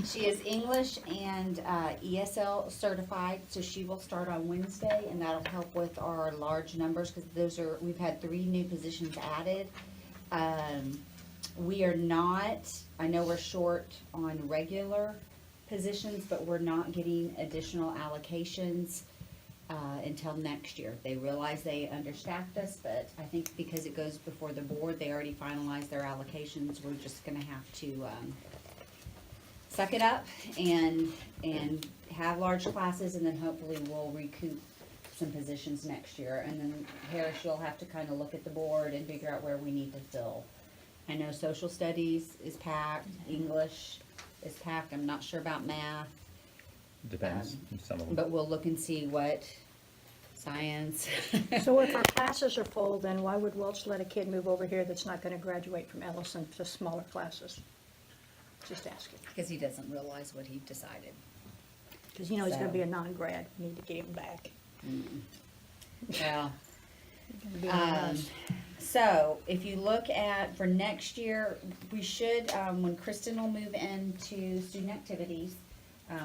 She is English and ESL certified, so she will start on Wednesday, and that'll help with our large numbers, because we've had 3 new positions added. We are not, I know we're short on regular positions, but we're not getting additional allocations until next year. They realize they understaffed us, but I think because it goes before the board, they already finalized their allocations. We're just gonna have to suck it up and have large classes, and then hopefully we'll recoup some positions next year. And then Harris, you'll have to kind of look at the board and figure out where we need to fill. I know social studies is packed, English is packed, I'm not sure about math, Depends on some of them. but we'll look and see what science. So if our classes are full, then why would Welch let a kid move over here that's not gonna graduate from Ellison to smaller classes? Just asking, Because he doesn't realize what he decided. because you know he's gonna So- be a non-grad, we need to get him back. Well, He's gonna be on us. so if you look at, for next year, we should, when Kristin will move into student activities,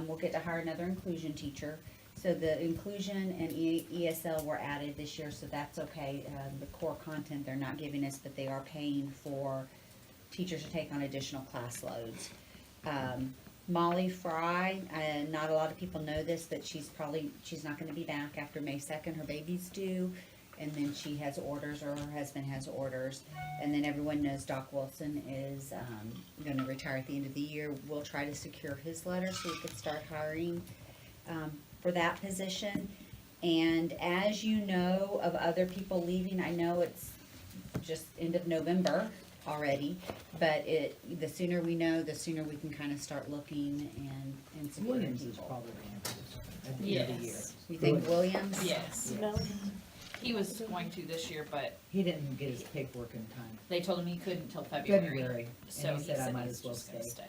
we'll get to hire another inclusion teacher. So the inclusion and ESL were added this year, so that's okay. The core content they're not giving us, but they are paying for teachers to take on additional class loads. Molly Fry, not a lot of people know this, but she's not gonna be back after May 2nd, her baby's due. And then she has orders, or her husband has orders. And then everyone knows Doc Wilson is, gonna retire at the end of the year. We'll try to secure his letter so we could start hiring, for that position. And as you know of other people leaving, I know it's just end of November already, but the sooner we know, the sooner we can kind of start looking and securing Williams is people. probably gonna have this at the end of the year. Yes. You think Williams? Yes, No, he was going to this year, but He didn't get his paperwork in time. they told him he couldn't till February. February, So and he said I might he's as well just gonna stay.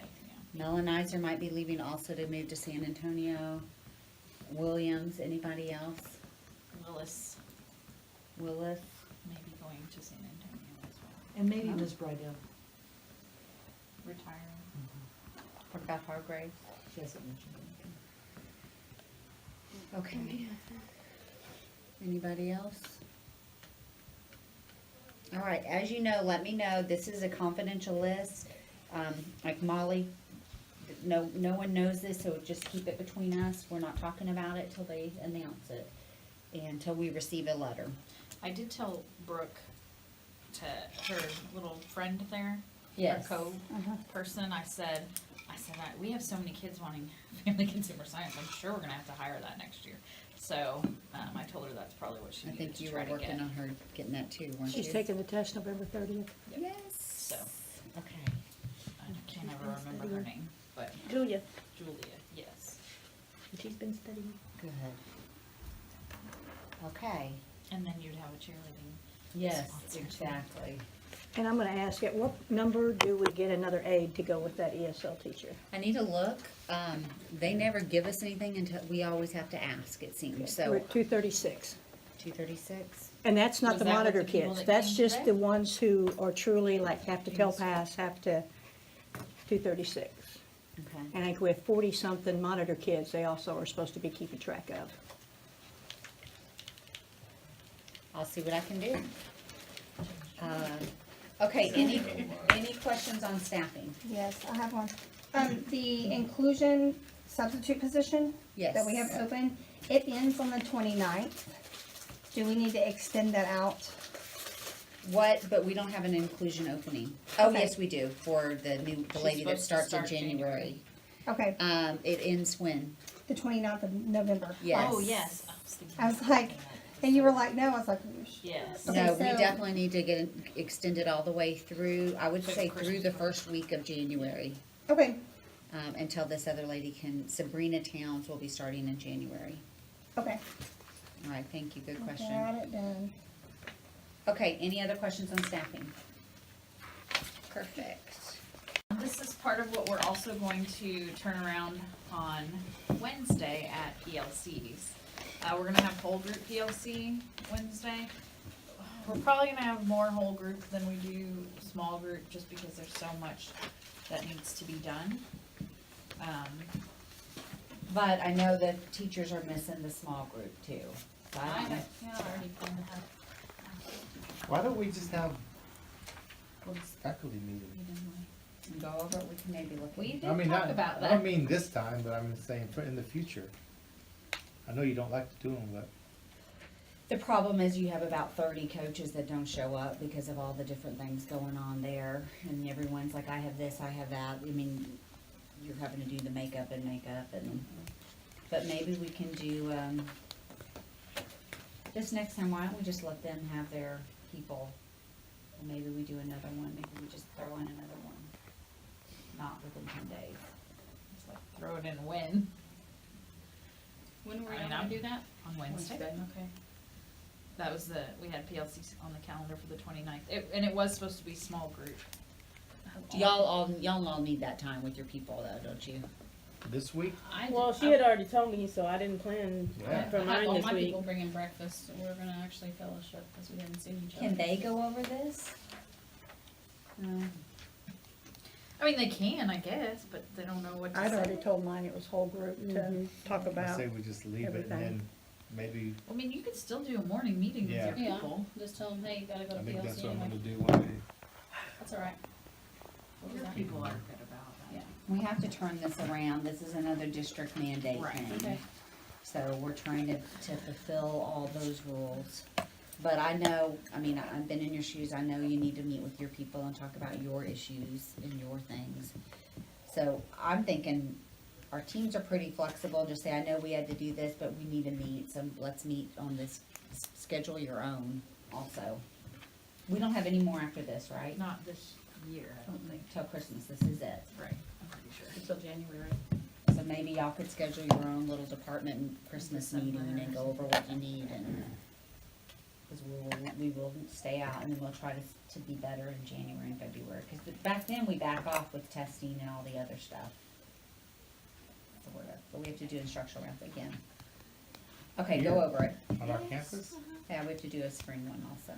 yeah. Melanizer might be leaving also to move to San Antonio. Williams, anybody else? Willis Willis? may be going to San Antonio as well, And maybe Miss Brydell, retiring. What about Hargrave? she hasn't mentioned anything. Okay. Anybody else? All right, as you know, let me know, this is a confidential list. Like Molly, no one knows this, so just keep it between us. We're not talking about it till they announce it, and till we receive a letter. I did tell Brooke to her little friend there, Yes. her co-person, I said, we have so many kids wanting family consumer science, I'm sure we're gonna have to hire that next year. So, I told her that's probably what she I needed think to you try were to working get. on her getting that too, weren't you? she's taking the test November 30th. Yes. So, Okay. I can't ever remember her name, but Julia, Julia, yes. she's been studying. Good. Okay. And then you'd have a cheerleading. Yes, Sponsor. exactly. And I'm gonna ask, at what number do we get another aide to go with that ESL teacher? I need to look, they never give us anything until, we always have to ask, it seems, We're so, at 236. 236? And that's not Was the that with monitor the people kids, that that's came just today? the ones who are truly like have to tell pass, have to, 236. Okay. And I think we have 40-something monitor kids they also are supposed to be keeping track of. I'll see what I can do. Okay, any questions on staffing? Yes, I have one. The inclusion substitute position Yes. that we have open, it ends on the 29th. Do we need to extend that out? What, but we don't have an inclusion opening. Oh, Okay. yes, we do, for the lady that supposed to starts in start January. Okay, It ends when? the 29th of November. Yes. Oh, yes. I was thinking I was about like, that. and you were like, no, I was like, Yes. Okay, No, we so- definitely need to get it extended all the way through, I would For say Christmas through the time. first week of January. okay, Until this other lady Sabrina Towns will be starting in January. okay. All right, thank you, good question. Got it done. Okay, any other questions on staffing? Perfect. This is part of what we're also going to turn around on Wednesday at PLCs. We're gonna have whole group PLC Wednesday. We're probably gonna have more whole group than we do small group, just because there's so much that needs to be done. But I know that teachers are missing the small group too. So I don't know. I already planned to have. Why don't we just have faculty meetings? Go over it, we can maybe look We at. did I mean, talk about I that. don't mean this time, but I'm saying for in the future. I know you don't like to do them, but The problem is you have about 30 coaches that don't show up because of all the different things going on there. And everyone's like, I have this, I have that. I mean, you're having to do the makeup and, but maybe we can do, just next time, why don't we just let them have their people? And maybe we do another one, maybe we just throw in another one. Not within 10 days. Just like throw it in a win. When were I you mean, gonna I'm- do that? On Wednesday. Okay. That was we had PLC on the calendar for the 29th. And it was supposed to be small group. Y'all all need that time with your people though, don't you? this week, Well, she had already told me, so I didn't plan Yeah. for I had mine all this my week. people bringing breakfast, so we're gonna actually fellowship, cause we hadn't seen each other. Can they go over this? I mean, they can, I guess, but they don't know what to I'd say. already told mine it was whole group to talk I about. say we just leave it and everything. then maybe, I mean, you could still do a morning meeting with Yeah. your Yeah, people. just tell them, hey, you gotta go I to think that's PLC what I'm anyway. gonna do one day. That's alright. What was Your that? people are good about that. Yeah. We have to turn this around. This is another district mandate Right. thing. Okay. So we're trying to fulfill all those rules. But I know, I mean, I've been in your shoes. I know you need to meet with your people and talk about your issues and your things. So I'm thinking our teams are pretty flexible. Just say, I know we had to do this, but we need to meet. So let's meet on this, schedule your own also. We don't have any more after this, right? Not this year, I don't think. Till Christmas. This is it. Right, I'm pretty sure. Until January, right? So maybe y'all could schedule your own little department Christmas December meeting and or go over what you need and, cause we will stay out and then we'll try to be better in January and February. Cause back then we back off with testing and all the other stuff. Sort of, but we have to do instructional rounds again. Okay, go Here? over it. On our campus? Yeah, we have to do a spring one also.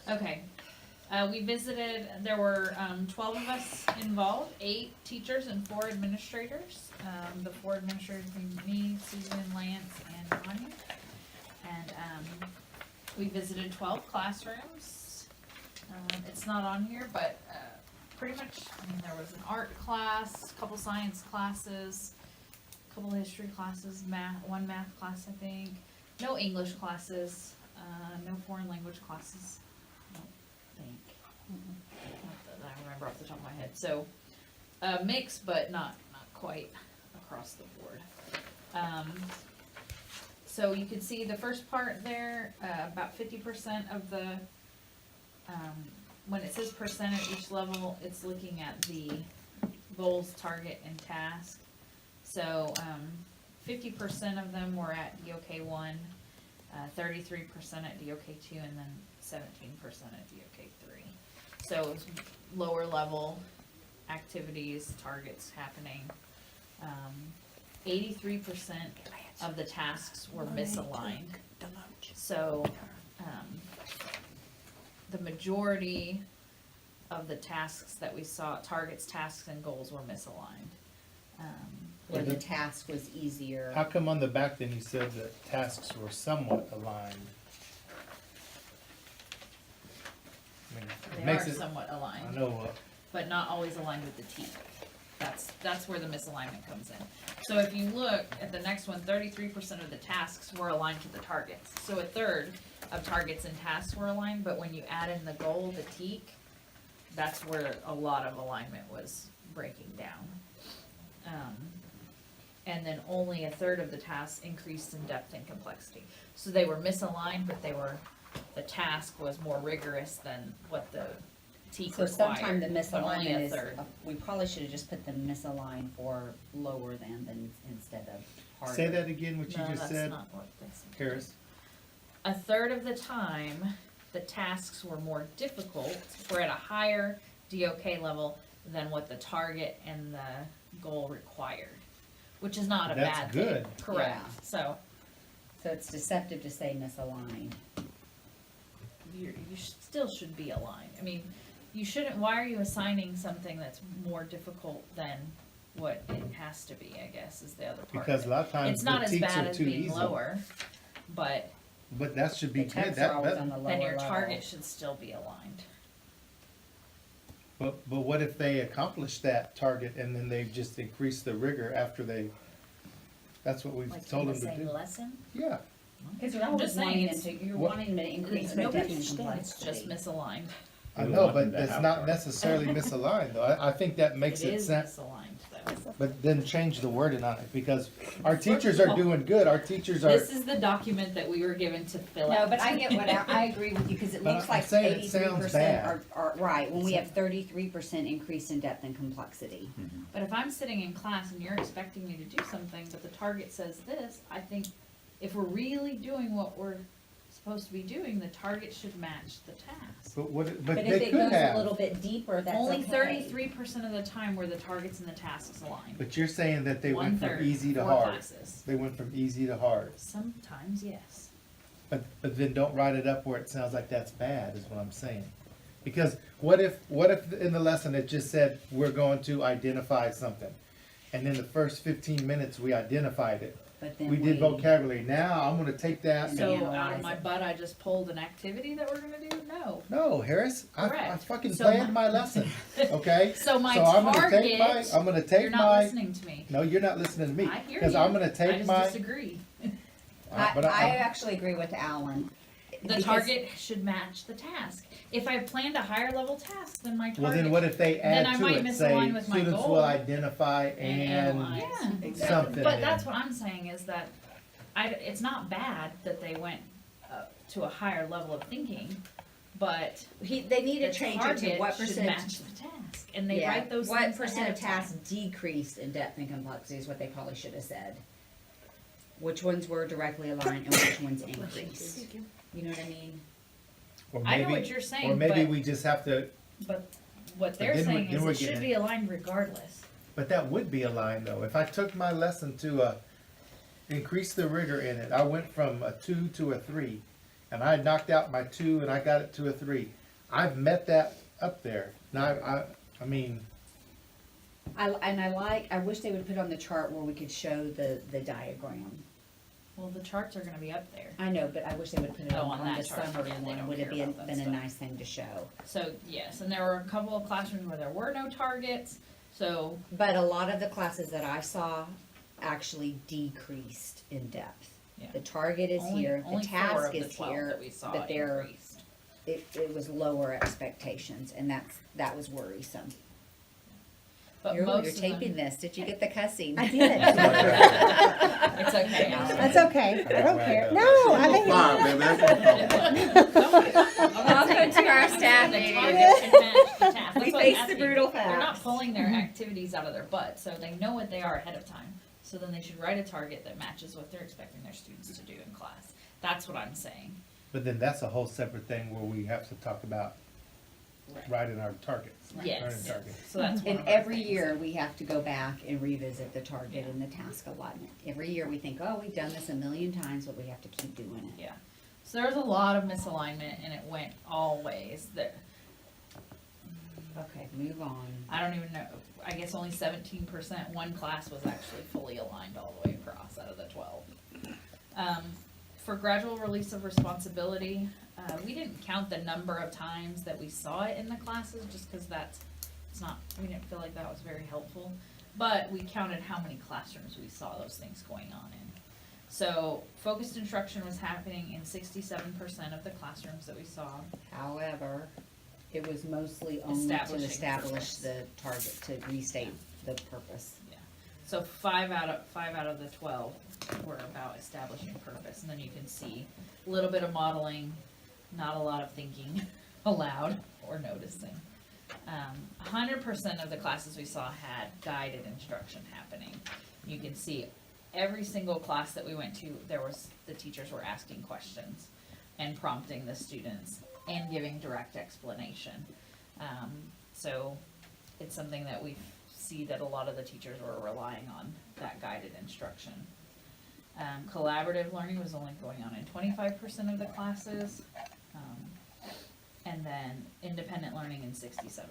Okay, we visited, there were, 12 of us involved, 8 teachers and 4 administrators. The 4 administrators being me, Susan, Lance, and Anya. And, we visited 12 classrooms. It's not on here, but, pretty much, I mean, there was an art class, a couple science classes, a couple history classes, one math class, I think. No English classes, no foreign language classes. Think. Not that I remember off the top of my head. So, mix, but not quite across the board. So you can see the first part there, about 50% of the, when it says percent at each level, it's looking at the goals, target, and task. So, 50% of them were at DOK 1, 33% at DOK 2, and then 17% at DOK 3. So it was lower level activities, targets happening. 83% of the tasks were misaligned. So, the majority of the tasks that we saw, targets, tasks, and goals were misaligned. Where the task was easier. How come on the back then you said that tasks were somewhat aligned? I mean, it They makes are it, somewhat I aligned, know, but not always aligned with the team. That's where the misalignment comes in. So if you look at the next one, 33% of the tasks were aligned to the targets. So a third of targets and tasks were aligned, but when you add in the goal, the TEAC, that's where a lot of alignment was breaking down. And then only a third of the tasks increased in depth and complexity. So they were misaligned, but the task was more rigorous than what the TEAC So required. sometimes the but only misalignment a is, third. we probably should have just put the misaligned for lower than instead of harder. say that again, what you No, just that's said, not what they said. Paris. A third of the time, the tasks were more difficult, were at a higher DOK level than what the target and the goal required, which is not a That's bad good. thing. Correct, Yeah. so So it's deceptive to say misaligned. you still should be aligned. I mean, you shouldn't, why are you assigning something that's more difficult than what it has to be, I guess, is the other part. Because a lot of times It's not the as teats bad are as too being easy. lower, but But that should be The good, texts are always on that, the then lower your level. target should still be aligned. but what if they accomplish that target and then they just increase the rigor after that's what we've Like told in them the to same do. lesson? Yeah, Cause you're I'm always just saying, wanting them it's- to, you're What- wanting them to increase their Nobody depth and understands, it's just complexity. misaligned. I We know, want them but to it's have not target. necessarily misaligned though, I think that makes It it is sound, misaligned though. but then change the wording on it, because our teachers are doing good, our teachers are, This is the document that we were given to fill out. No, but I get what, I agree with you, cause it But looks I'm like saying it 83% sounds bad. are, right, when we have 33% increase in depth and complexity. But if I'm sitting in class and you're expecting me to do something, but the target says this, I think if we're really doing what we're supposed to be doing, the target should match the task. but But if they it could goes a have. little bit deeper, that's Only okay. 33% of the time where the targets and the tasks align. But you're saying that they went from 1/3, easy to 4 hard, classes. they went from easy to hard. Sometimes, yes. But then don't write it up where it sounds like that's bad, is what I'm saying. Because what if in the lesson it just said, we're going to identify something? And in the first 15 minutes, we identified it. But then We did vocabulary. Now, I'm gonna take that. And So then out analyze of my it. butt, I just pulled an activity that we're gonna do? No. No, Harris, I Correct. fucking So planned my- my lesson, okay? So my I'm gonna target, take I'm gonna you're take not my, listening to me. no, you're not listening to me. I hear Cause you. I'm gonna I take just my. disagree. but I actually agree with Alan. The because- target should match the task. If I planned a higher level task, then my target. Well, then what if they then I add to might it, say, misalign with my students goal will identify and and analyze. Yeah, exactly. something. But in. that's what I'm saying is that it's not bad that they went to a higher level of thinking, but They need the to change it to target what should percentage. match the task, and they Yeah, write those what things percent ahead of of time. tasks decreased in depth and complexity is what they probably should have said. Which ones were directly aligned and which ones increased. You know what I mean? Or I know maybe- what you're saying, Or maybe but- we just have to, But what they're then saying then is we're it should getting- be aligned regardless. but that would be a line though. If I took my lesson to increase the rigor in it, I went from a 2 to a 3, and I knocked out my 2 and I got it to a 3. I've met that up there. Now, I mean, I wish they would put on the chart where we could show the diagram. Well, the charts are gonna be up there. I know, but I wish they would put it Oh, on on the that chart. summary Yeah, they one, don't would it care about that been a stuff. nice thing to show. So, yes, and there were a couple of classrooms where there were no targets, so, But a lot of the classes that I saw actually decreased in depth. yeah. The target is Only- here, the only 4 task of the is 12 here, that we saw but they're, increased. it was lower expectations, and that was worrisome. But You're most of taping them, this, did you get the cussing? I did. it's okay, Allison. That's okay. I don't care. No, I think. Fine, baby, that's Welcome to our staff The meeting. target should match the task. We That's what face I'm the asking. brutal They're not facts. pulling their activities out of their butt, so they know what they are ahead of time. So then they should write a target that matches what they're expecting their students to do in class. That's what I'm saying. but then that's a whole separate thing where we have to talk about writing our targets. Yes. Learning targets. So that's one And of our every things. year, we have to go back and revisit the target and the task alignment. Every year, we think, oh, we've done this a million times, but we have to keep doing it. Yeah. So there was a lot of misalignment and it went all ways. That Okay, move on. I don't even know. I guess only 17%. One class was actually fully aligned all the way across out of the 12. For gradual release of responsibility, we didn't count the number of times that we saw it in the classes, just because we didn't feel like that was very helpful. But we counted how many classrooms we saw those things going on in. So focused instruction was happening in 67% of the classrooms that we saw. However, it was mostly only to Establishing establish purpose. the target, to restate the purpose. So 5 out of the 12 were about establishing purpose, and then you can see a little bit of modeling, not a lot of thinking aloud or noticing. 100% of the classes we saw had guided instruction happening. You can see every single class that we went to, the teachers were asking questions and prompting the students and giving direct explanation. So it's something that we see that a lot of the teachers were relying on, that guided instruction. Collaborative learning was only going on in 25% of the classes. and then independent learning in 67%.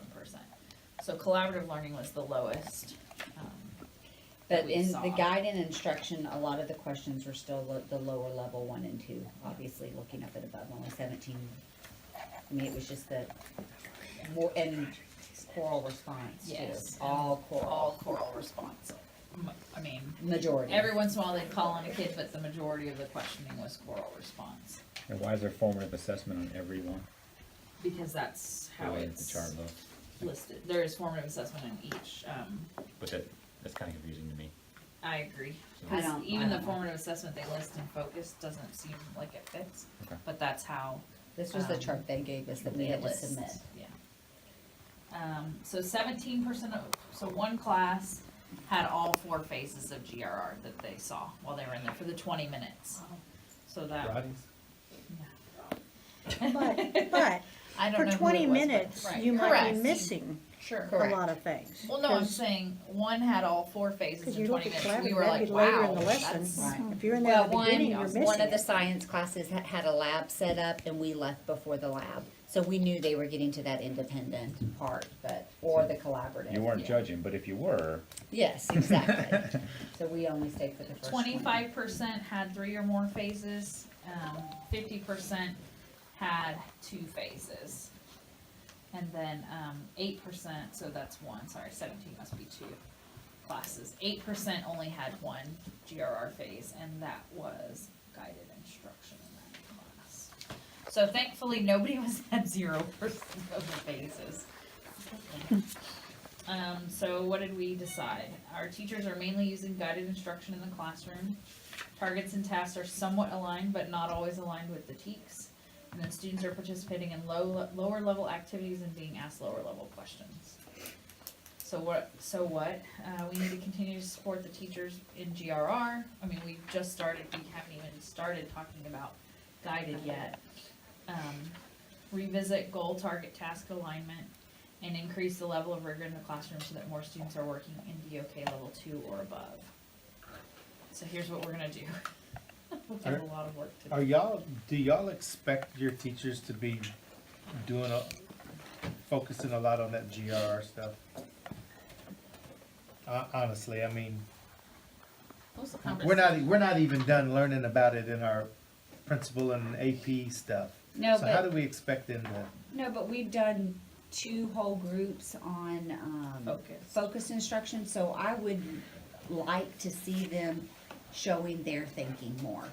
So collaborative learning was the lowest. That But we in saw. the guide and instruction, a lot of the questions were still the lower level 1 and 2, obviously looking up at above, only 17. I mean, it was just the more, and choral response too. Yes. All choral, All choral response. I mean, majority. every once in a while they'd call on a kid, but the majority of the questioning was choral response. And why is there formative assessment on every one? Because that's The how way it's the chart looks. listed. There is formative assessment in each. But that's kind of confusing to me. I agree. I 'Cause don't- even I the don't know. formative assessment they list in focus doesn't seem like it fits. Okay. But that's how This was the chart they gave us that we they had to list. submit. Yeah. So 17% of, so one class had all 4 phases of GRR that they saw while they were in there for the 20 minutes. So that, Roddy's? But I don't for know who 20 it was, but- minutes, right. you might be Correct. missing Sure. a Correct. lot of things. Well, no, I'm saying one had all 4 phases Because in you look 20 at minutes. We collaborative, were that'd like, be later wow, in the lesson. that's, Right. If you're in there at the Well, beginning, you're missing one of the it. science classes had a lab set up and we left before the lab. So we knew they were getting to that independent part, or the collaborative. You weren't Yeah. judging, but if you were. Yes, exactly. So we only stayed for the first 25% had 3 or more phases, 50% had 2 phases. And then 8%, so that's 1, sorry, 17 must be 2 classes. 8% only had 1 GRR phase, and that was guided instruction in that class. So thankfully, nobody was at 0% of the phases. So what did we decide? Our teachers are mainly using guided instruction in the classroom. Targets and tasks are somewhat aligned, but not always aligned with the TEKS. And then students are participating in lower level activities and being asked lower level questions. So what? We need to continue to support the teachers in GRR. I mean, we've just started, we haven't even started talking about guided yet. Revisit goal, target, task alignment, and increase the level of rigor in the classroom so that more students are working in DOK level 2 or above. So here's what we're gonna do. We have a lot of work to do. Do y'all expect your teachers to be focusing a lot on that GRR stuff? Honestly, I mean, What's the conversation? we're not even done learning about it in our principal and AP stuff. No, So how but, do we expect them to? no, but we've done 2 whole groups on, Focus. focused instruction, so I would like to see them showing their thinking more.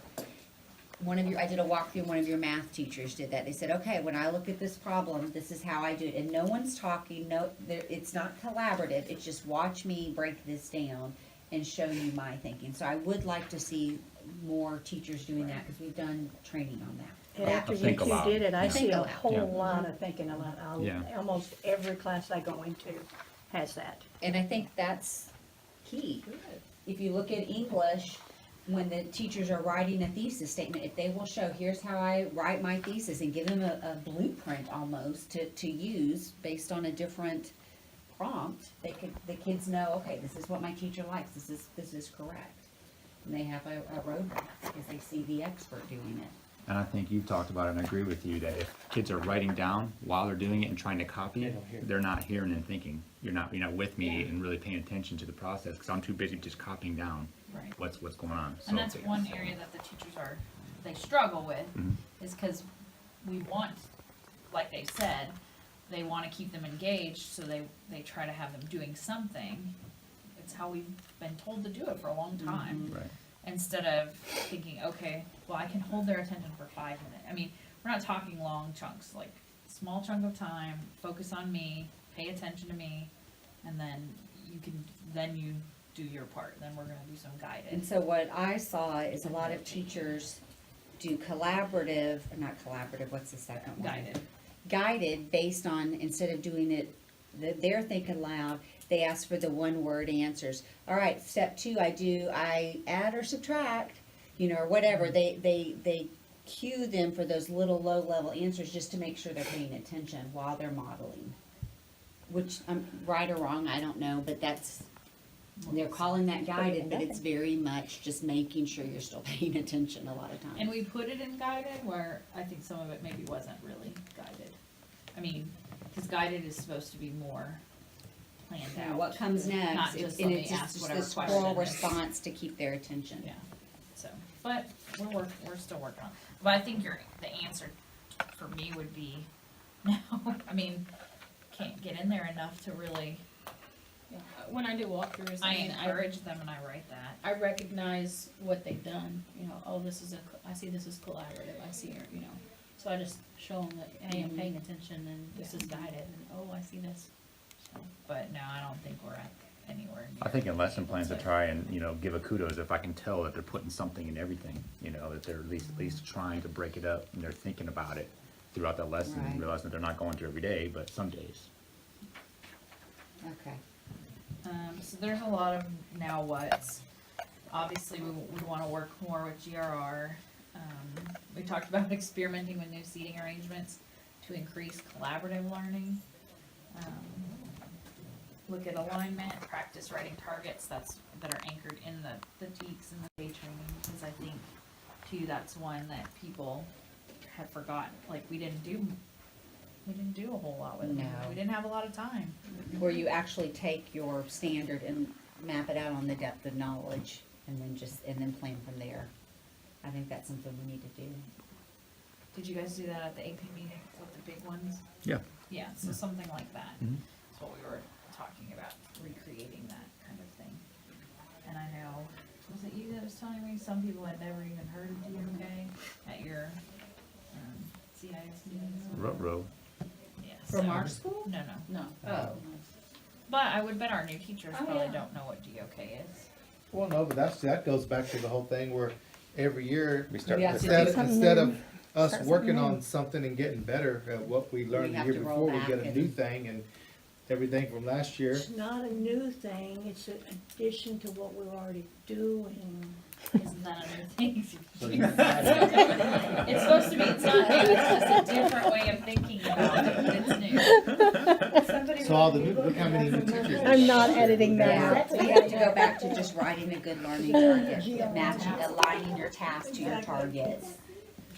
I did a walkthrough, one of your math teachers did that. They said, okay, when I look at this problem, this is how I do it. And no one's talking, it's not collaborative, it's just watch me break this down and show you my thinking. So I would like to see more teachers doing that, because we've done training on that. And after you Think two aloud. did it, I Yeah. see Think a aloud. whole Yeah. lot of thinking aloud. Yeah. Almost every class I go into has that. And I think that's key. If you look at English, when the teachers are writing a thesis statement, if they will show, here's how I write my thesis, and give them a blueprint almost to use based on a different prompt, the kids know, okay, this is what my teacher likes, this is correct. And they have a roadmap, because they see the expert doing it. And I think you've talked about it, and I agree with you, that if kids are writing down while they're doing it and trying to copy it, they're not hearing and thinking. You're not with me and really paying attention to the process, because I'm too busy just copying down Right. what's going on. And that's one area that the teachers they struggle with, is because we want, like they said, they want to keep them engaged, so they try to have them doing something. It's how we've been told to do it for a long time. Right. Instead of thinking, okay, well, I can hold their attention for 5 minutes. I mean, we're not talking long chunks, like small chunk of time, focus on me, pay attention to me, and then you do your part. Then we're gonna do some guided. And so what I saw is a lot of teachers do what's the second one? Guided. Guided based on, instead of doing it, they're thinking loud, they ask for the 1-word answers. All right, step 2, I add or subtract, or whatever. They cue them for those little low-level answers just to make sure they're paying attention while they're modeling. Which, right or wrong, I don't know, but they're calling that guided, but it's very much just making sure you're still paying attention a lot of times. And we put it in guided where I think some of it maybe wasn't really guided. I mean, cause guided is supposed to be more planned Now, out. what comes Not next, just and let me it's just ask the whatever squirrel question is. response to keep their attention. Yeah, so, but we're still working on it. But I think the answer for me would be no. I mean, can't get in there enough to really, Yeah. When I do walkthroughs, I mean, encourage them and I write that. I recognize what they've done, you know, oh, this is I see this is collaborative, I see, you know. So I just show them that, hey, I'm paying attention and this is guided, and oh, I see this. So, But no, I don't think we're at anywhere near. I think in lesson plans to try and, give a kudos if I can tell that they're putting something in everything, that they're at least trying to break it up and they're thinking about it throughout the lesson, Right. and realizing that they're not going to every day, but some days. Okay. So there's a lot of now what's. Obviously, we wanna work more with GRR. We talked about experimenting with new seating arrangements to increase collaborative learning. Look at alignment, practice writing targets that are anchored in the TEKS and the day training, because I think too, that's one that people had forgotten, like we didn't do a whole lot with it. No. We didn't have a lot of time. Where you actually take your standard and map it out on the depth of knowledge, and then plan from there. I think that's something we need to do. Did you guys do that at the AP meeting with the big ones? Yeah. Yeah, so something like that. Mhm. That's what we were talking about, recreating that kind of thing. And I know, was it you that was telling me some people had never even heard of DOK at your CIS meetings? Row. Yeah, From so- our school? No, no. no. Oh. But I would bet our new teachers Oh, probably yeah. don't know what DOK is. Well, no, but that goes back to the whole thing where every year, We start Yeah. with instead, something instead new. of us Start working something new. on something and getting better at what we learned the have year to roll before, we back get a new and- thing, and everything from last year. It's not a new thing, it's an addition to what we're already doing. Isn't that a new thing? So you- It's supposed to be, it's not new, it's just a different way of thinking about it, but it's new. So all the new, look how many new teachers. I'm not editing that Yeah, out. we have to go back to just writing a good learning target, matching, aligning your tasks to your targets,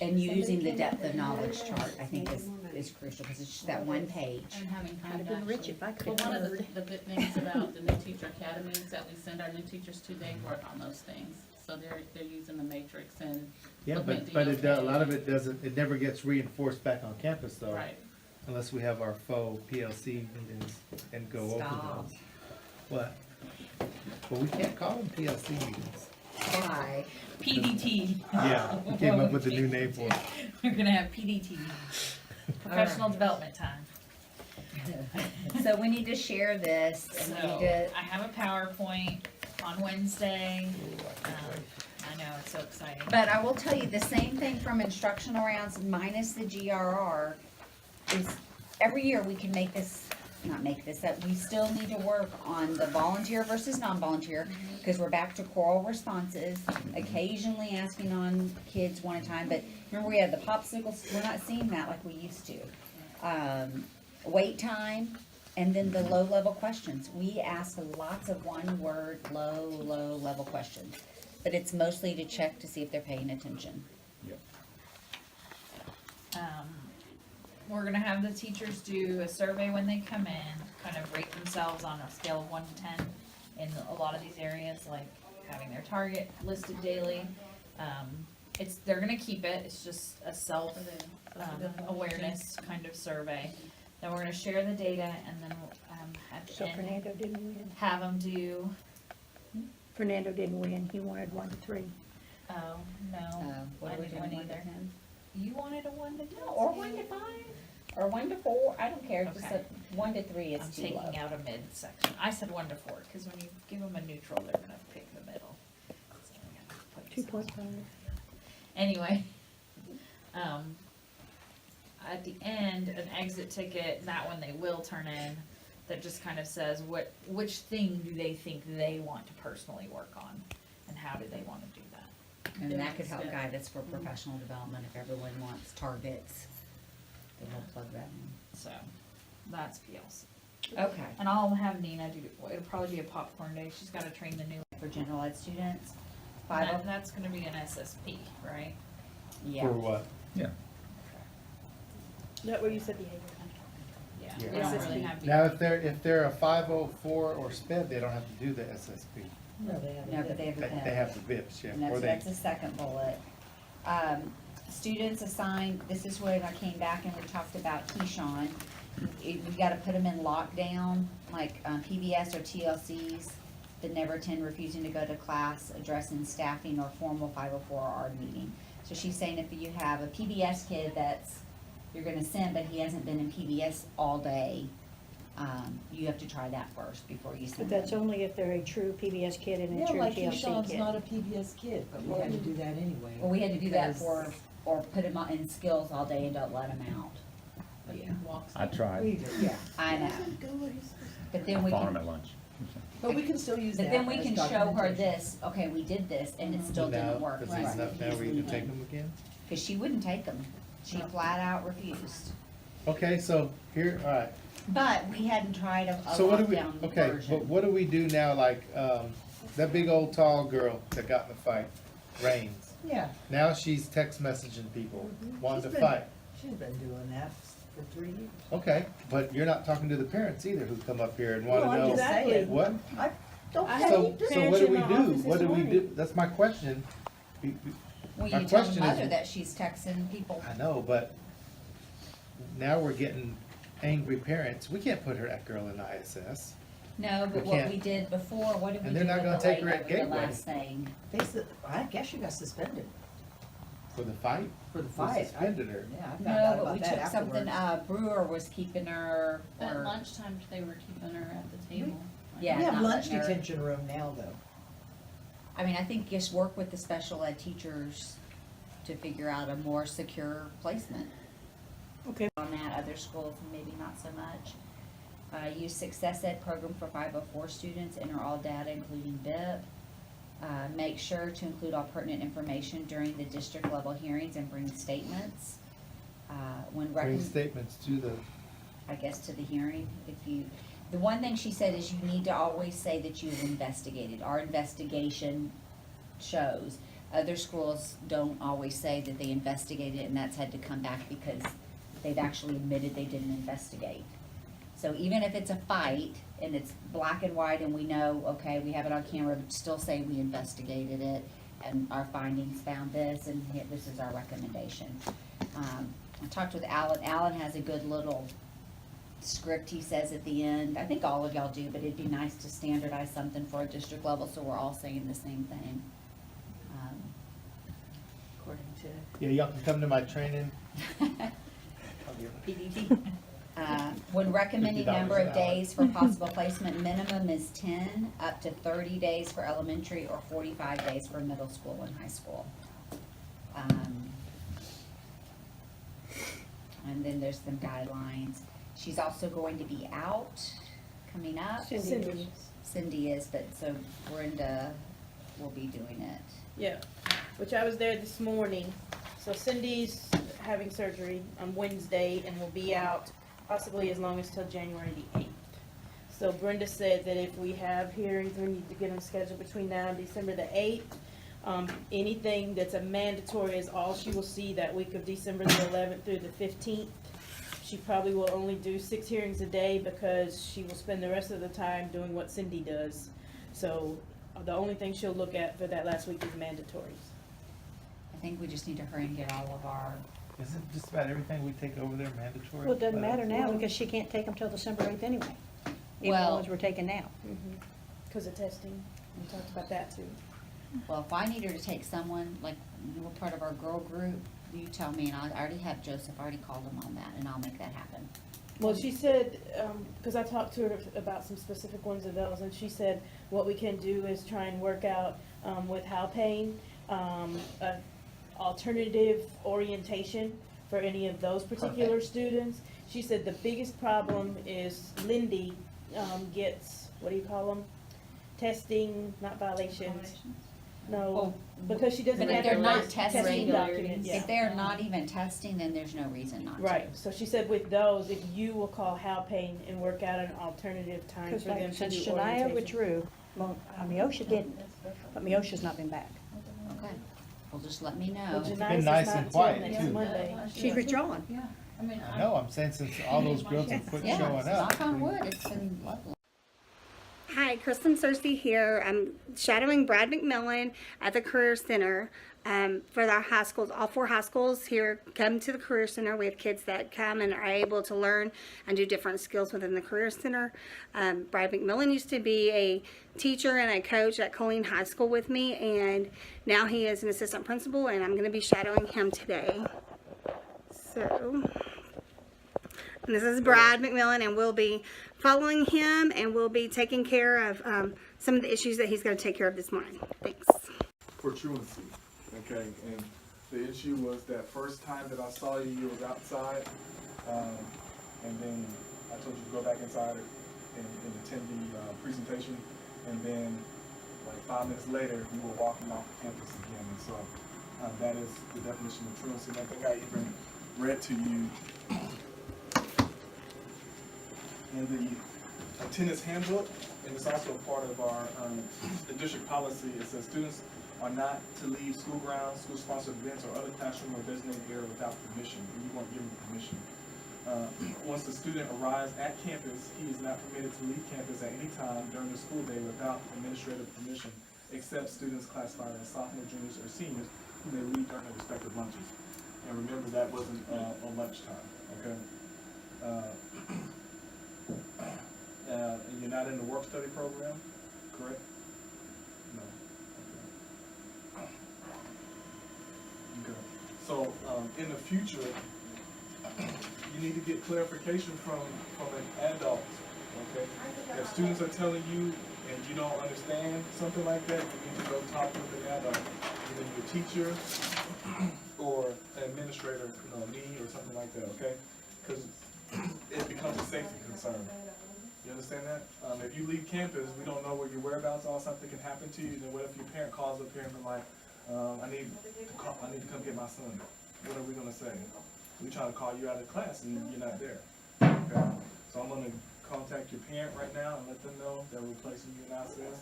and using the depth of knowledge chart, I think is crucial, because it's just that one page. And having I'd time have to been rich actually. if I could Well, have one of heard. the good things about the new teacher academy is that we send our new teachers to, they work on those things. So they're using the matrix and. Yeah, looking at but DOK. a lot of it doesn't, it never gets reinforced back on campus though. Right. Unless we have our faux PLC meetings and go over Stop. those. What? Well, we can't call them PLC meetings. Why? PDT. Yeah, we came up with a new name for it. We're gonna have PDT, professional development time. So we need to share this, and we So, need to, I have a PowerPoint on Wednesday. I know, it's so exciting. but I will tell you, the same thing from instructional rounds minus the GRR is, every year we can make this, not make this, that we still need to work on the volunteer versus non-volunteer, because we're back to choral responses, occasionally asking on kids one at a time, but remember we had the popsicles, we're not seeing that like we used to. Wait time, and then the low-level questions. We ask lots of one-word, low-level questions, but it's mostly to check to see if they're paying attention. We're gonna have the teachers do a survey when they come in, kind of rate themselves on a scale of 1 to 10 in a lot of these areas, like having their target listed daily. They're gonna keep it, it's just a awareness kind of survey. Then we're gonna share the data, and then, at the So end, Fernando didn't win. have them do, Fernando didn't win, he wanted 1 to 3. oh, no, What I are we didn't doing, win 1 to either. 10? You wanted a 1 to 10? Or 1 to 5, or 1 to 4, I don't care, just Okay. a 1 to 3 is I'm too low. taking out a mid section. I said 1 to 4, because when you give them a neutral, they're gonna pick the middle. So we have to put some- 2.5. Anyway, at the end, an exit ticket, that one they will turn in, that just kind of says which thing do they think they want to personally work on, and how do they want to do that. And that could help guide us for professional development if everyone wants targets, then we'll plug that in. So, that's PLC. Okay. And I'll have Nina do, it'll probably be a popcorn day, she's gotta train the new. For general ed students, 5 That, that's gonna be an SSP, right? yeah. For what? Yeah. That where you said behavior. Yeah, Yeah. we don't really have. Now, if they're a 504 or SPED, they don't have to do the SSP. No, they have. No, but they have the They have the VIPs, yeah. And Or that's they, the second bullet. Students assigned, this is when I came back and we talked about Keyshawn. We gotta put them in lockdown, like, PBS or TLCs that never attend, refusing to go to class, addressing staffing or formal 504R meeting. So she's saying if you have a PBS kid that's, you're gonna send, but he hasn't been in PBS all day, you have to try that first before you But send that's them. only if they're a true PBS kid and a Yeah, true like TLC Keyshawn's kid. not a PBS kid, but we had to do that anyway. Well, we had to do that because- or put him in skills all day and don't let him out. Yeah. Walks. I tried. We did, yeah. I know. But then we I found can, them at lunch. But we can still use that. but then we as can show her documentation. this, okay, we did this, and it still now, didn't work. is these enough now where you can take them again? Cause she wouldn't take them. She flat out refused. Okay, so here, all right. But we hadn't tried a So what do we, lockdown okay, but version. what do we do now, like, that big old tall girl that got in the fight, Rains? Yeah, Now she's text messaging people, wanting to She's been- fight. she's been doing that for 3 years. Okay, but you're not talking to the parents either who come up here and Well, wanna I'm know. just Exactly. saying. What? I don't I say So, this. so what do we Parents in my do? office What this do we morning. do? That's my question. Well, my you tell the question is- mother that she's texting people. I know, but now we're getting angry parents. We can't put her, that girl in ISS. No, but We what can't. we did before, what did we And do they're with not the gonna take lady her at that was the Gateway. last thing? They said, I guess you got suspended For the fight? for the We fight. suspended her. Yeah, I found No, out but we about that took something, afterwards. Brewer was keeping her, At or, lunchtime, they were keeping her at the table. yeah, We have not lunch letting her- detention room now, though. I mean, I think just work with the special ed teachers to figure out a more secure placement. Okay. On that, other schools, maybe not so much. Use Success Ed program for 504 students, enter all data including BIP. Make sure to include all pertinent information during the district level hearings and bring statements. When Bring statements to the, I guess, to the hearing, if you, the one thing she said is you need to always say that you've investigated. Our investigation shows. Other schools don't always say that they investigated and that's had to come back because they've actually admitted they didn't investigate. So even if it's a fight and it's black and white and we know, okay, we have it on camera, but still say we investigated it and our findings found this and this is our recommendation. I talked with Alan. Alan has a good little script he says at the end. I think all of y'all do, but it'd be nice to standardize something for a district level so we're all saying the same thing. According to. yeah, y'all can come to my training. PDT. When recommending number of $50 an hour. days for possible placement, minimum is 10, up to 30 days for elementary or 45 days for middle school and high school. And then there's some guidelines. She's also going to be out coming up. Cindy. Cindy is, but so Brenda will be doing it. Yeah, which I was there this morning. So Cindy's having surgery on Wednesday and will be out possibly as long as till January the 8th. So Brenda said that if we have hearings, we need to get them scheduled between now and December the 8th. Anything that's a mandatory is all she will see that week of December the 11th through the 15th. She probably will only do 6 hearings a day because she will spend the rest of the time doing what Cindy does. So the only thing she'll look at for that last week is mandatories. I think we just need to hurry and get all of our, Isn't just about everything we take over there mandatory? Well, it doesn't matter now because she can't take them till December 8th anyway. Even the Well- ones we're taking now. Because of testing, we talked about that too. well, if I need her to take someone, like, you're part of our girl group, you tell me, and I already have Joseph, I already called him on that, and I'll make that happen. Well, she said, because I talked to her about some specific ones of those, and she said what we can do is try and work out with Halpane, a alternative orientation for any of those particular students. She said the biggest problem is Lindy gets, what do you call them? Testing, not violations. No, because she doesn't But if have they're her not list- testing, testing documents. If they're not even testing, then there's no reason not to. Right, so she said with those, if you will call Halpane and work out an alternative time Because for them like, to since do Shania orientation. withdrew, well, Miosha didn't, but Miosha's not been back. Okay, well, just let me know. Well, been Janice is nice not and till quiet, next too. Monday. She's withdrawn. I mean, I know, I'm saying since all those girls have quit Yeah, showing up. knock on wood, it's been lovely. Hi, Kristin Searcy here. I'm shadowing Brad McMillan at the Career Center for our high schools. All 4 high schools here come to the Career Center. We have kids that come and are able to learn and do different skills within the Career Center. Brad McMillan used to be a teacher and a coach at Colleen High School with me, and now he is an assistant principal, and I'm going to be shadowing him today. So, and this is Brad McMillan, and we'll be following him, and we'll be taking care of some of the issues that he's going to take care of this morning. Thanks. For truancy, okay, and the issue was that first time that I saw you, you was outside, and then I told you to go back inside and attend the presentation, and then like 5 minutes later, you were walking off the campus again, and so that is the definition of truancy, and I think I even read to you in the attendance handbook, and it's also a part of our the district policy. It says students are not to leave school grounds, school-sponsored events, or other classroom or designated area without permission, and you weren't given permission. Once the student arrives at campus, he is not permitted to leave campus at any time during the school day without administrative permission, except students classified as sophomores, juniors, or seniors who may leave during their respective lunches. And remember, that wasn't on lunchtime, okay? And you're not in the work-study program, correct? No. Okay. Okay. So, in the future, you need to get clarification from an adult, okay? If students are telling you and you don't understand something like that, you need to go talk with an adult, either your teacher or an administrator, me or something like that, okay? Because it becomes a safety concern. You understand that? If you leave campus, we don't know where your whereabouts are, something can happen to you, then what if your parent calls up here and be like, I need to come get my son. What are we gonna say? We try to call you out of class and you're not there. Okay? So I'm gonna contact your parent right now and let them know that we're placing you in access.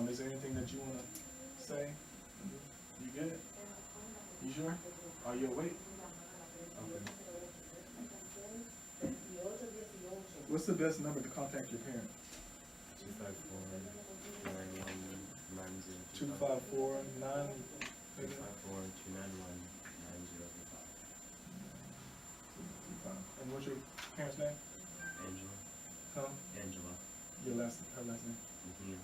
Is there anything that you wanna say? You good? You sure? Are you awake? Okay. What's the best number to contact your parent? 254-9190. 254-9. 254-291-9025. And what's your parents' name? Angela. Huh? Angela. Her last name? Mm-hmm.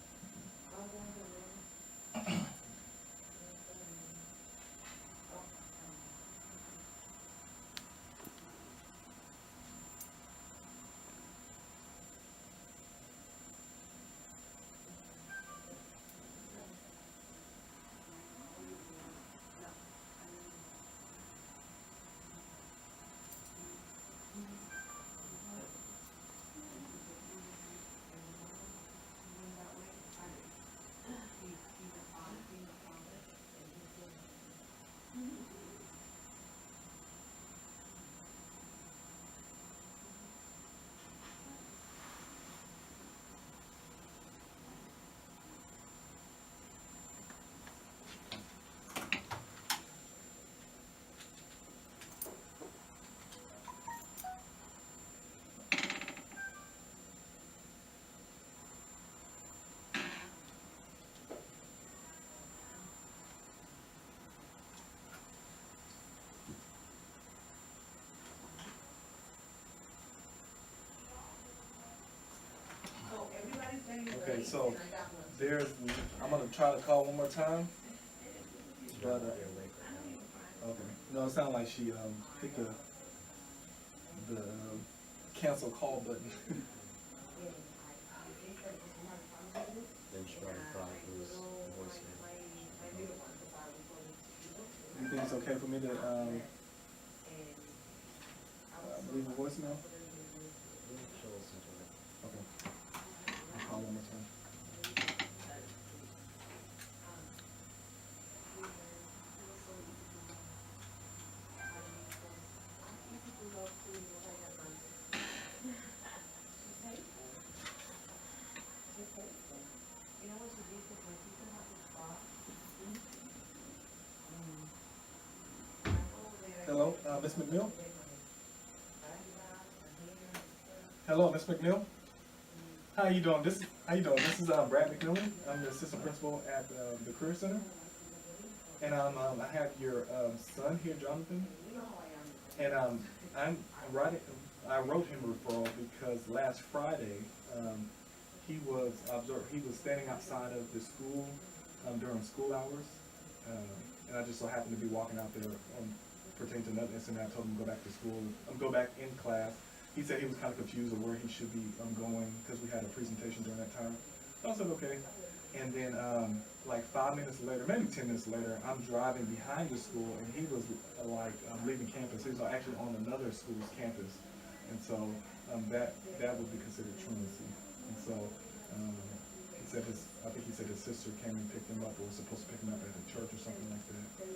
Okay, so I'm gonna try to call one more time. But, okay. No, it sounded like she hit the cancel call button. Then she tried to call it was voicemail. You think it's okay for me to leave a voicemail? She'll listen to it. Okay. I'll call one more time. Hello, Miss McMill? Hello, Ms. McNeil. How you doing? This is Brad McMillan. I'm the assistant principal at the Career Center, and I have your son here, Jonathan. And I wrote him a referral because last Friday he was standing outside of the school during school hours, and I just so happened to be walking out there pertaining to another incident. I told him to go back to school, go back in class. He said he was kind of confused of where he should be going because we had a presentation during that time. So I said, okay. And then like 5 minutes later, maybe 10 minutes later, I'm driving behind the school and he was leaving campus. He was actually on another school's campus. And so that would be considered truancy. And so he said I think he said his sister came and picked him up or was supposed to pick him up at a church or something like that.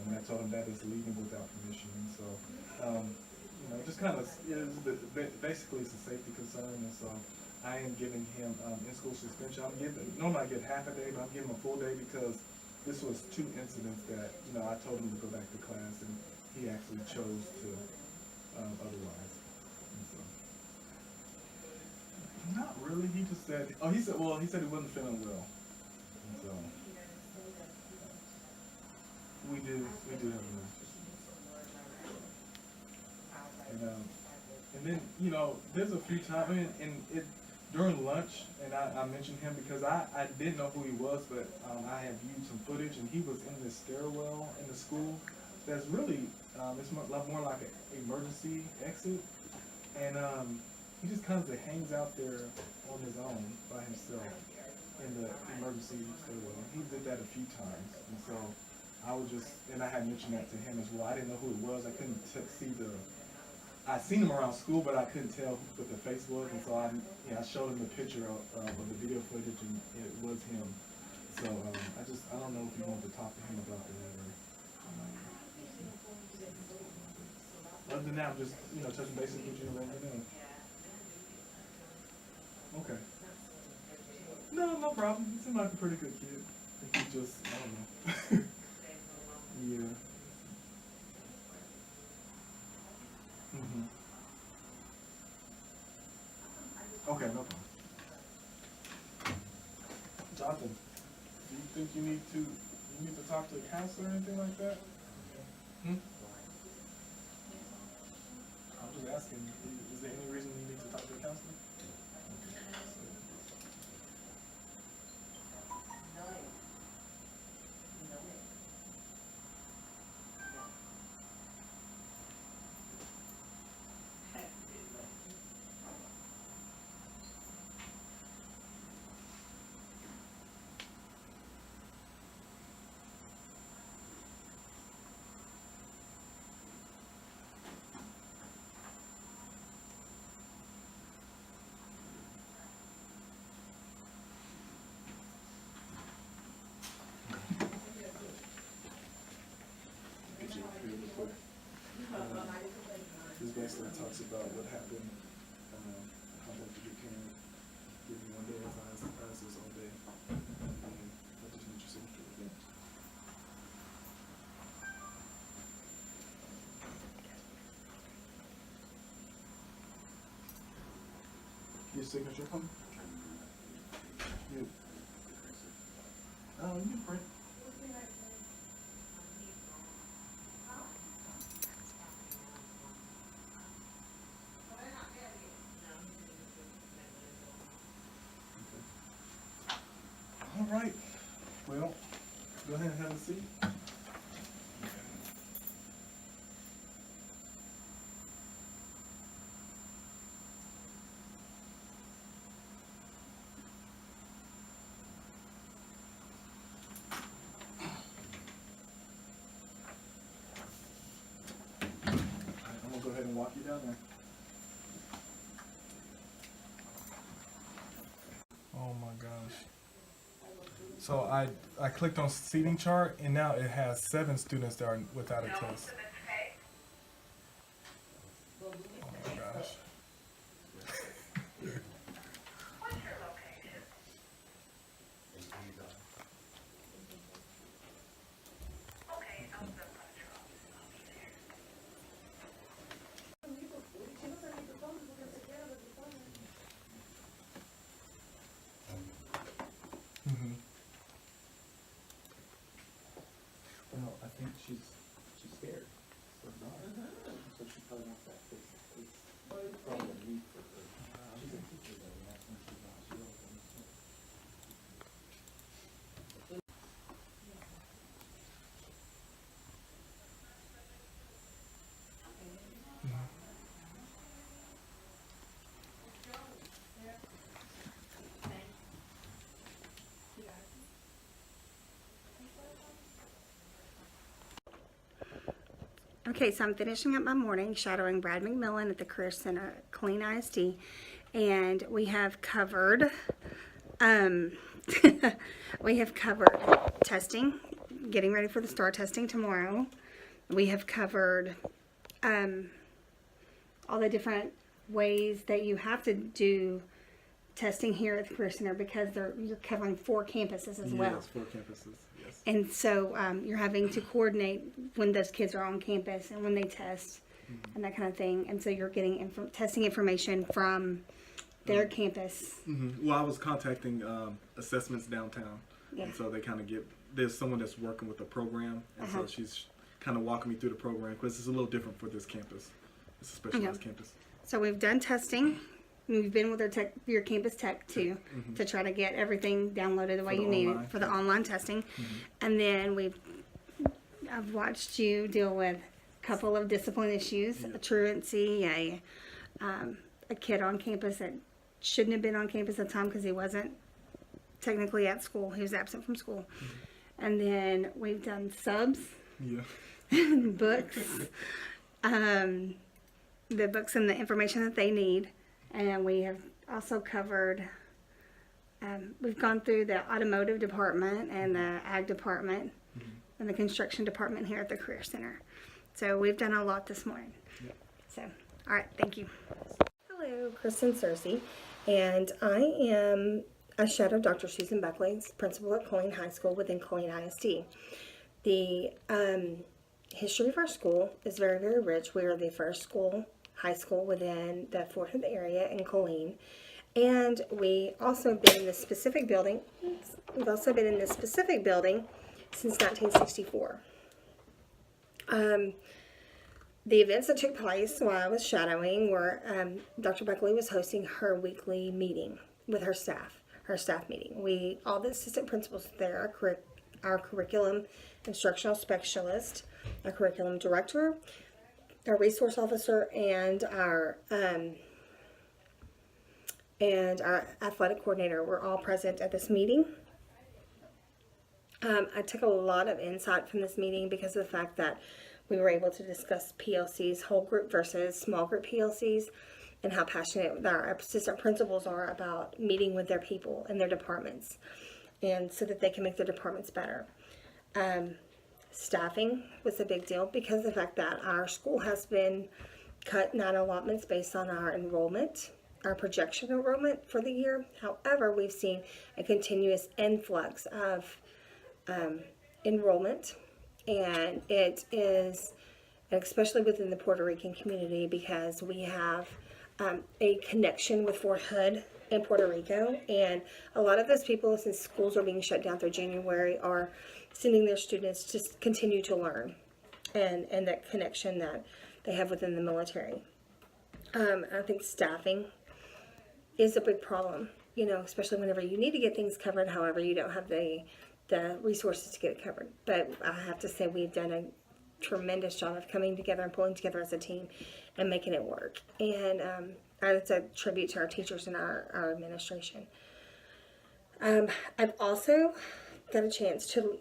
And I told him that is leaving without permission. And so just kind of, basically it's a safety concern, and so I am giving him in-school suspension. Normally I get half a day, but I'm giving him a full day because this was 2 incidents that, I told him to go back to class, and he actually chose to otherwise. And so, not really, he just said, he said he wasn't feeling well. And so, we do have a and then, there's a few times, during lunch, and I mentioned him because I didn't know who he was, but I had viewed some footage, and he was in this stairwell in the school that's really, it's more like an emergency exit, and he just kind of hangs out there on his own by himself in the emergency stairwell. He did that a few times, and so I had mentioned that to him as well. I didn't know who it was. I couldn't see I seen him around school, but I couldn't tell what the face was, and so I showed him the picture of the video footage, and it was him. So I don't know if you wanted to talk to him about that, or other than that, I'm just touching bases with you and letting you know. Okay. No problem. He seemed like a pretty good kid. I think he just, I don't know. Yeah. Okay, no problem. Jonathan, do you think you need to talk to a counselor or anything like that? I'm just asking, is there any reason you need to talk to a counselor? This basically talks about what happened, how that you parent, give me 1 day of classes all day, and I just need your signature with that. Your signature come? You. You print. All right. Well, go ahead and have a seat. I'm gonna go ahead and walk you down there. Oh my gosh. So I clicked on seating chart, and now it has 7 students that are without a test. Oh my gosh. think she's scared. So not. So she probably wants that fixed. It's probably a need for her. She's a teacher though, and that's when she's not. She don't understand. Okay, so I'm finishing up my morning shadowing Brad McMillan at the Career Center at Clean ISD, and we have covered we have covered testing, getting ready for the STAR testing tomorrow. We have covered all the different ways that you have to do testing here at the Career Center because you're covering 4 campuses as well. Yes, 4 campuses. Yes. And so you're having to coordinate when those kids are on campus and when they test and that kind of thing. And so you're getting testing information from their campus. Well, I was contacting assessments downtown, Yeah. and so they kind of there's someone that's working with the program, and so she's kind of walking me through the program because it's a little different for this campus. It's a specialized campus. So we've done testing. We've been with your campus tech too to try to get everything downloaded the way you need it for the online testing. And then I've watched you deal with a couple of discipline issues, a truancy, a kid on campus that shouldn't have been on campus at the time because he wasn't technically at school. He was absent from school. And then we've done subs, books, the books and the information that they need. And we have also covered, we've gone through the automotive department and the ag department and the construction department here at the Career Center. So we've done a lot this morning. So, all right, thank you. Hello, Kristin Searcy, and I am a shadow Dr. Susan Buckley's principal at Colleen High School within Colleen ISD. The history of our school is very, very rich. We are the first high school within the Fort Hood area in Colleen. And we also been in this specific building. We've also been in this specific building since 1964. The events that took place while I was shadowing were Dr. Buckley was hosting her weekly meeting with her staff meeting. All the assistant principals there, our curriculum instructional specialist, our curriculum director, our resource officer, and our athletic coordinator were all present at this meeting. I took a lot of insight from this meeting because of the fact that we were able to discuss PLCs, whole group versus small group PLCs, and how passionate our assistant principals are about meeting with their people and their departments, and so that they can make their departments better. Staffing was a big deal because of the fact that our school has been cut 9 allotments based on our enrollment, our projection enrollment for the year. However, we've seen a continuous influx of enrollment, and it is, especially within the Puerto Rican community, because we have a connection with Fort Hood in Puerto Rico, and a lot of those people, since schools are being shut down through January, are sending their students to continue to learn, and that connection that they have within the military. I think staffing is a big problem, especially whenever you need to get things covered. However, you don't have the resources to get it covered. But I have to say we've done a tremendous job of coming together and pulling together as a team and making it work. And it's a tribute to our teachers and our administration. I've also got a chance to,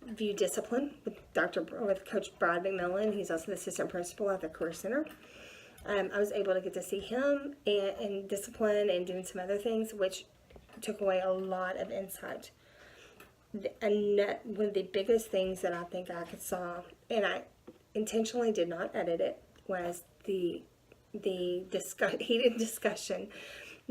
view discipline with Coach Brad McMillan. He's also the assistant principal at the Career Center. I was able to get to see him and discipline and doing some other things, which took away a lot of insight. And one of the biggest things that I think I saw, and I intentionally did not edit it, was the heated discussion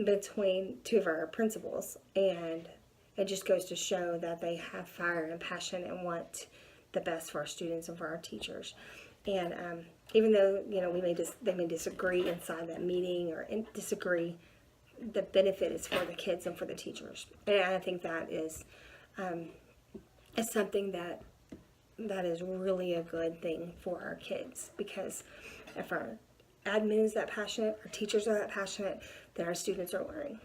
between 2 of our principals, and it just goes to show that they have fire and passion and want the best for our students and for our teachers. And even though they may disagree inside that meeting or disagree, the benefit is for the kids and for the teachers. And I think that is something that that is really a good thing for our kids, because if our admin is that passionate, our teachers are that passionate, then our students are learning.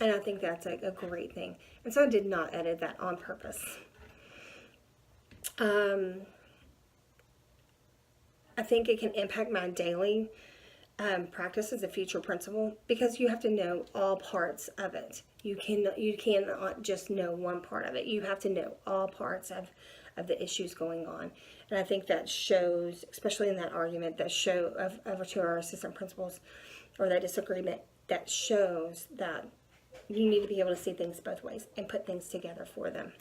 And I think that's a great thing. And so I did not edit that on purpose. I think it can impact my daily practice as a future principal, because you have to know all parts of it. You cannot just know one part of it. You have to know all parts of the issues going on. And I think that shows, especially in that argument that show over to our assistant principals, or that disagreement, that shows that you need to be able to see things both ways and put things together for them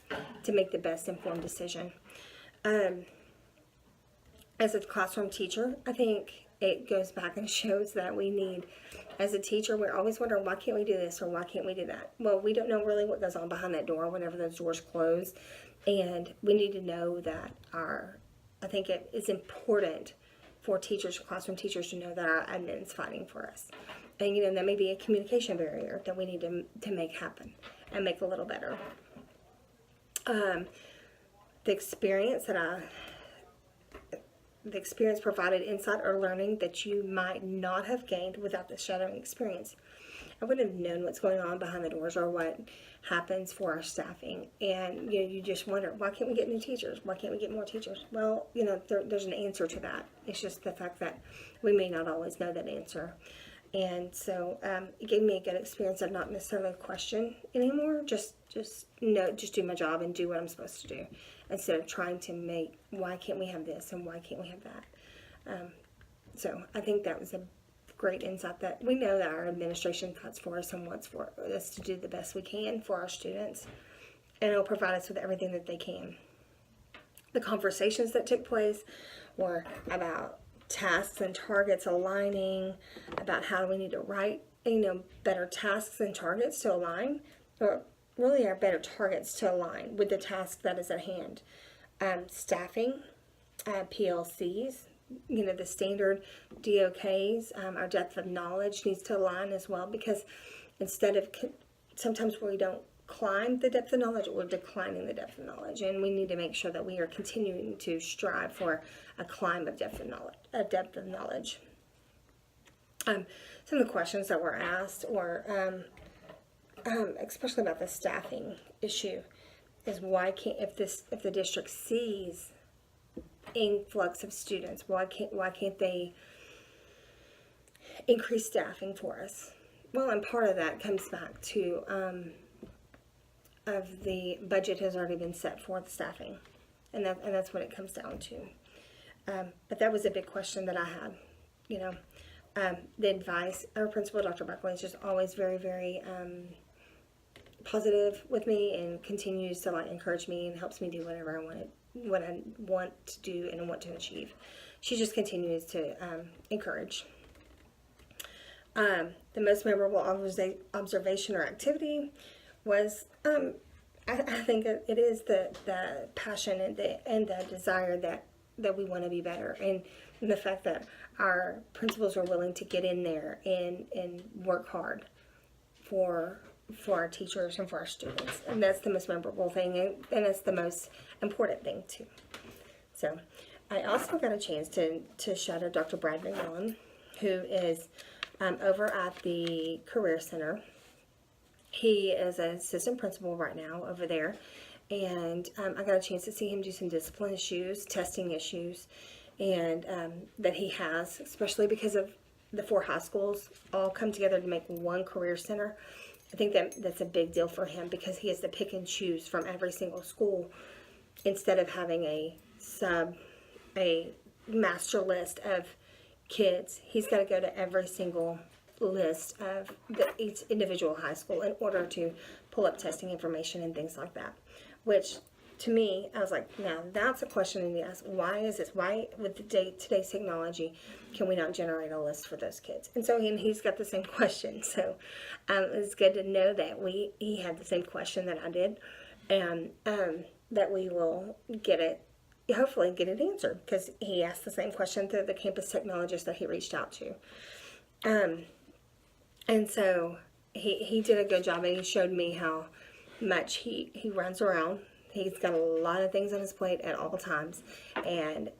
to make the best informed decision. As a classroom teacher, I think it goes back and shows that we need, as a teacher, we're always wondering, why can't we do this or why can't we do that? Well, we don't know really what goes on behind that door whenever those doors close. And we need to know that I think it is important for teachers, classroom teachers, to know that our admin is fighting for us. And, that may be a communication barrier that we need to make happen and make a little better. The experience provided insight or learning that you might not have gained without the shadowing experience. I wouldn't have known what's going on behind the doors or what happens for our staffing. And, you just wonder, why can't we get new teachers? Why can't we get more teachers? Well, there's an answer to that. It's just the fact that we may not always know that answer. And so it gave me a good experience of not necessarily question anymore. Just do my job and do what I'm supposed to do, instead of trying to make, why can't we have this and why can't we have that? So I think that was a great insight, that we know that our administration fights for us and wants for us to do the best we can for our students, and it'll provide us with everything that they can. The conversations that took place were about tasks and targets aligning, about how we need to write, better tasks and targets to align, or really are better targets to align with the task that is at hand. Staffing, PLCs, the standard DOKs, our depth of knowledge needs to align as well, because instead of, sometimes we don't climb the depth of knowledge, we're declining the depth of knowledge, and we need to make sure that we are continuing to strive for a climb of depth of knowledge. Some of the questions that were asked were, especially about the staffing issue, is why can't, if the district sees influx of students, why can't they increase staffing for us? Well, and part of that comes back to of the budget has already been set for the staffing, and that's what it comes down to. But that was a big question that I had. The advice, our principal, Dr. Buckley, is just always very, very positive with me, and continues to encourage me and helps me do what I want to do and want to achieve. She just continues to encourage. The most memorable observation or activity was, I think it is the passion and the desire that we want to be better, and the fact that our principals are willing to get in there and work hard for our teachers and for our students. And that's the most memorable thing, and it's the most important thing too. So I also got a chance to shadow Dr. Brad McMillan, who is over at the Career Center. He is an assistant principal right now over there, and I got a chance to see him do some discipline issues, testing issues, and that he has, especially because of the 4 high schools all come together to make one Career Center. I think that's a big deal for him, because he has to pick and choose from every single school instead of having a master list of kids. He's got to go to every single list of each individual high school in order to pull up testing information and things like that, which to me, I was like, now that's a question I need to ask. Why is this? Why, with today's technology, can we not generate a list for those kids? And so he's got the same question. So it's good to know that he had the same question that I did, and that we will hopefully get it answered, because he asked the same question to the campus technologist that he reached out to. And so he did a good job, and he showed me how much he runs around. He's got a lot of things on his plate at all times, and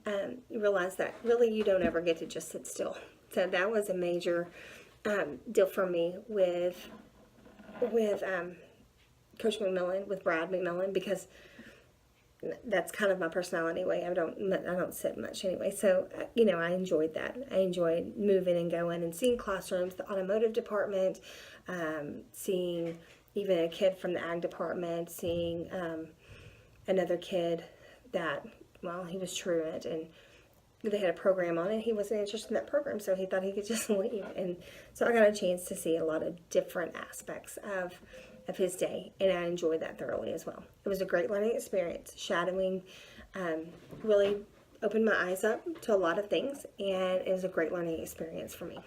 you realize that really you don't ever get to just sit still. So that was a major deal for me with Coach McMillan, with Brad McMillan, because that's kind of my personality way. I don't sit much anyway. So, I enjoyed that. I enjoyed moving and going and seeing classrooms, the automotive department, seeing even a kid from the ag department, seeing another kid that, he was truant, and they had a program on it. He wasn't interested in that program, so he thought he could just leave. And so I got a chance to see a lot of different aspects of his day, and I enjoyed that thoroughly as well. It was a great learning experience. Shadowing really opened my eyes up to a lot of things, and it was a great learning experience for me.